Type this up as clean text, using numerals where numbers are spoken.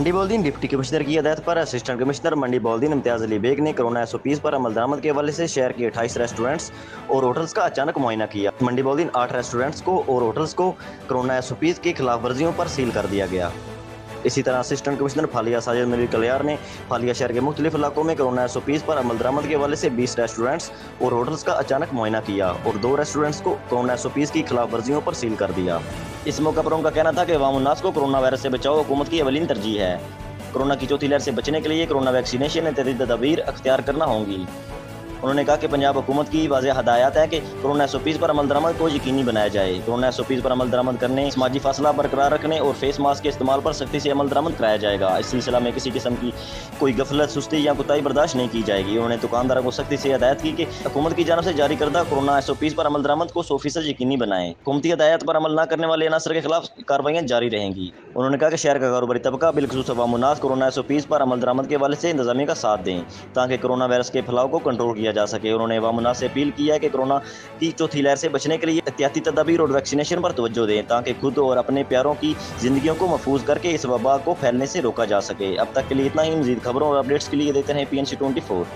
मंडी बॉलदीन deputy commissioner की हदायत पर असिस्टेंट कमिश्नर मंडी बॉलदीन इम्तियाज अली बेग ने कोरोना SOPs पर अमल दरामद के हवाले से शहर के 28 रेस्टोरेंट्स और होटल्स का अचानक मुआयना किया। मंडी बॉलदीन 8 रेस्टोरेंट्स को और होटल्स को कोरोना SOPs की खिलाफ वर्जियों पर सील कर दिया गया। इसी तरह असिस्टेंट कमिश्नर फालिया साजिद मीर कलियार ने फालिया शहर के मुख्तलिफ इलाकों में कोरोना SOPs पर अमल दरामद के हवाले से 20 रेस्टोरेंट्स और होटल्स का अचानक मुआयना किया और 2 रेस्टोरेंट्स को कोरोना SOPs की खिलाफ वर्जियों पर सील कर दिया। इस मौके पर उनका कहना था कि अवामुन्नास को कोरोना वायरस से बचाव हुकूमत की अवलीन तरजीह है। कोरोना की चौथी लहर से बचने के लिए कोरोना वैक्सीनेशन एहतियाती तदाबीर अख्तियार करना होंगी। उन्होंने कहा कि पंजाब हुकूमत की वाज़ेह हदायत है कि कोरोना SOPs पर अमल दरामद को यकीनी बनाया जाए। कोरोना SOPs पर अमल दरामद करने, समाजी फासला बरकरार रखने और फेस मास्क के इस्तेमाल पर सख्ती से अमल दरामद कराया जाएगा। इस सिलसिला में किसी किस्म की कोई गफलत, सुस्ती या कोताही बर्दाश्त नहीं की जाएगी। उन्होंने दुकानदारों को सख्ती से हदायत की कि हुकूमत की जानब से जारी करदा कोरोना SOPs पर अमल दरामद को 100% यकीनी बनाएं। हुकूमती हदायत पर अमल न करने वाले अनासर के खिलाफ कार्रवाइयाँ जारी रहेंगी। उन्होंने कहा कि शहर का कारोबारी तबका बिलखुसूस अवामुन्नास कोरोना SOPs पर अमल दरामद के हवाले से इंतजामिया का साथ दें ताकि कोरोना वायरस के फैलाव को कंट्रोल किया जा सके। उन्होंने अवामुन्नास से अपील की है कि कोरोना की चौथी लहर से बचने के लिए एहतियाती तदाबीर और वैक्सीनेशन पर तवज्जो दें ताकि खुद और अपने प्यारों की जिंदगियों को महफूज करके इस वबा को फैलने से रोका जा सके। अब तक के लिए इतना ही। मज़ीद खबरों और अपडेट्स के लिए देखते रहें PNC 24।